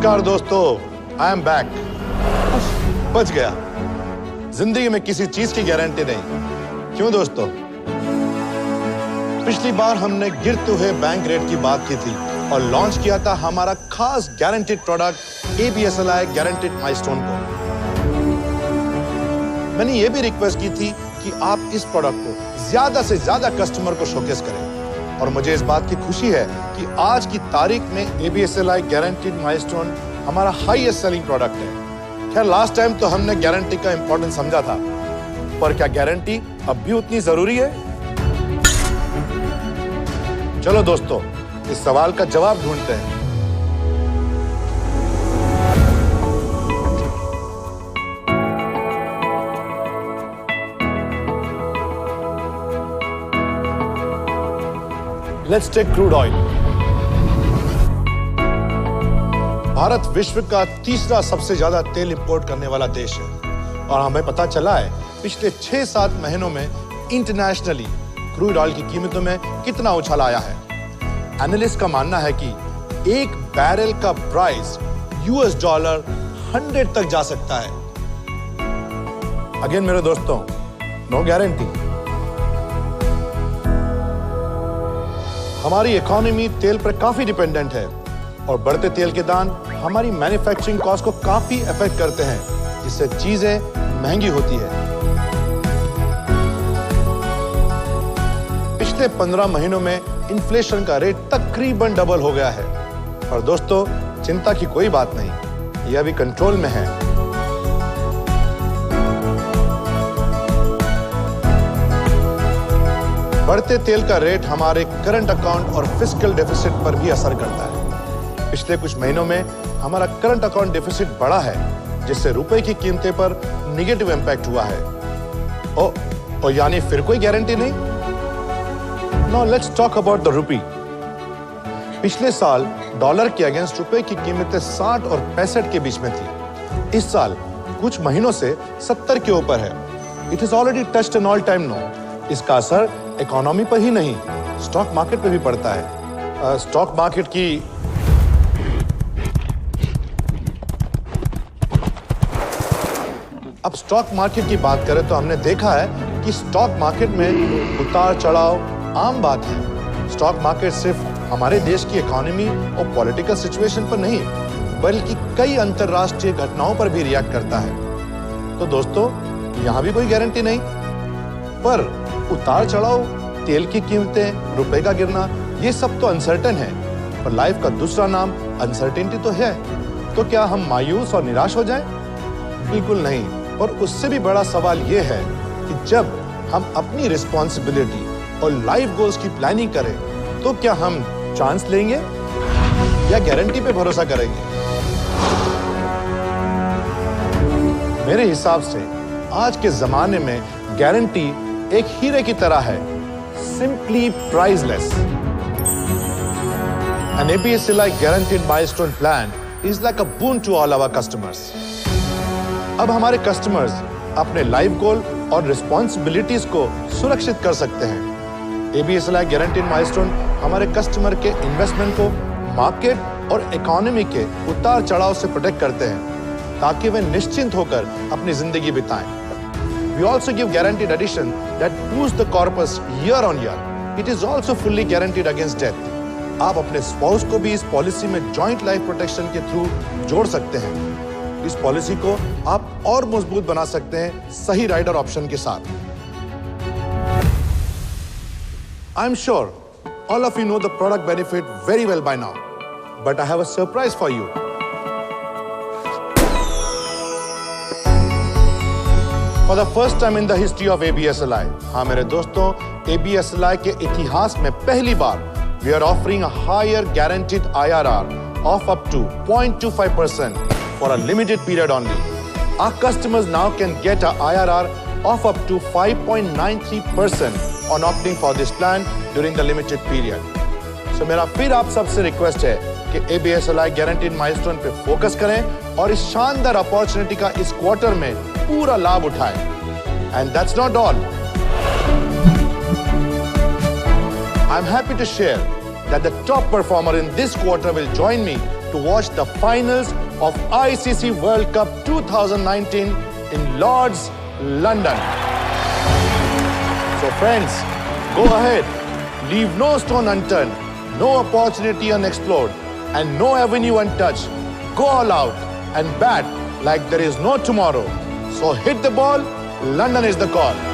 नमस्कार दोस्तों, I am back. बच गया। जिंदगी में किसी चीज की गारंटी नहीं, क्यों दोस्तों? पिछली बार हमने गिरते हुए बैंक रेट की बात की थी और लॉन्च किया था हमारा खास guaranteed product ABSLI guaranteed milestone को। मैंने ये भी रिक्वेस्ट की थी कि आप इस प्रोडक्ट को ज्यादा से ज्यादा कस्टमर को शोकेस करें और मुझे इस बात की खुशी है कि आज की तारीख में ABSLI गारंटीड माइलस्टोन हमारा हाईएस्ट सेलिंग प्रोडक्ट है। खैर लास्ट टाइम तो हमने गारंटी का इंपॉर्टेंस समझा था, पर क्या गारंटी अब भी उतनी जरूरी है? चलो दोस्तों, इस सवाल का जवाब ढूंढते हैं। Let's take crude oil. Bharat विश्व का तीसरा सबसे ज्यादा तेल इंपोर्ट करने वाला देश है और हमें पता चला है पिछले 6-7 महीनों में इंटरनेशनली क्रूड ऑयल की कीमतों में कितना उछाल आया है। एनालिस्ट का मानना है कि एक बैरल का प्राइस $100 तक जा सकता है। अगेन मेरे दोस्तों, नो गारंटी। हमारी इकोनॉमी तेल पर काफी डिपेंडेंट है और बढ़ते तेल के दाम हमारी मैन्युफैक्चरिंग कॉस्ट को काफी अफेक्ट करते हैं, जिससे चीजें महंगी होती है। पिछले 15 महीनों में इन्फ्लेशन का रेट तकरीबन डबल हो गया है। और दोस्तों, चिंता की कोई बात नहीं, यह अभी कंट्रोल में है। बढ़ते तेल का रेट हमारे करंट अकाउंट और फिस्कल डेफिसिट पर भी असर करता है। पिछले कुछ महीनों में हमारा करंट अकाउंट डेफिसिट बढ़ा है, जिससे रुपए की कीमतें पर निगेटिव इंपैक्ट हुआ है। ओ यानी फिर कोई गारंटी नहीं? Now let's talk about the rupee. पिछले साल डॉलर के अगेंस्ट रुपए की कीमतें 60 और 65 के बीच में थी। इस साल कुछ महीनों से 70 के ऊपर है। It is already touched an all time low. इसका असर इकोनॉमी पर ही नहीं, स्टॉक मार्केट पे भी पड़ता है। स्टॉक मार्केट की अब स्टॉक मार्केट की बात करें तो हमने देखा है कि स्टॉक मार्केट में उतार चढ़ाव आम बात है। स्टॉक मार्केट सिर्फ हमारे देश की इकोनॉमी और पॉलिटिकल सिचुएशन पर नहीं, बल्कि कई अंतरराष्ट्रीय घटनाओं पर भी रिएक्ट करता है। तो दोस्तों, यहां भी कोई गारंटी नहीं, पर उतार चढ़ाव, तेल की कीमतें, रुपए का गिरना, ये सब तो अनसर्टेन है। पर लाइफ का दूसरा नाम अनसर्टेनिटी तो है। तो क्या हम मायूस और निराश हो जाएं? बिल्कुल नहीं। और उससे भी बड़ा सवाल ये है कि जब हम अपनी रिस्पॉन्सिबिलिटी और लाइफ गोल्स की प्लानिंग करें, तो क्या हम चांस लेंगे या गारंटी पे भरोसा करेंगे? मेरे हिसाब से आज के जमाने में गारंटी एक हीरे की तरह है, simply priceless. An ABSLI guaranteed milestone plan is like a boon to all our customers. अब हमारे कस्टमर्स अपने लाइफ गोल और रिस्पॉन्सिबिलिटीज को सुरक्षित कर सकते हैं। ABSLI guaranteed milestone हमारे कस्टमर के इन्वेस्टमेंट को मार्केट और इकोनॉमी के उतार चढ़ाव से प्रोटेक्ट करते हैं, ताकि वे निश्चिंत होकर अपनी जिंदगी बिताएं। We also give guaranteed addition that boosts the corpus year on year. It is also fully guaranteed against death. आप अपने स्पाउस को भी इस पॉलिसी में जॉइंट लाइफ प्रोटेक्शन के थ्रू जोड़ सकते हैं। इस पॉलिसी को आप और मजबूत बना सकते हैं सही राइडर ऑप्शन के साथ। I am sure all of you know the product benefit very well by now, but I have a surprise for you. For the first time in the history of ABSLI, हाँ मेरे दोस्तों, ABSLI के इतिहास में पहली बार we are offering a higher guaranteed IRR of up to 0.25% for a limited period only. Our customers now can get a IRR of up to 5.93% on opting for this plan during the limited period. So मेरा फिर आप सबसे request है कि ABSLI guaranteed milestone पे focus करें और इस शानदार अपॉर्चुनिटी का इस क्वार्टर में पूरा लाभ उठाएं। And that's not all. I'm happy to share that the top performer in this quarter will join me to watch the finals of ICC World Cup 2019 in Lord's, London. So friends, go ahead, leave no stone unturned, no opportunity unexplored, and no avenue untouched. Go all out and bat like there is no tomorrow. So hit the ball, London is the call.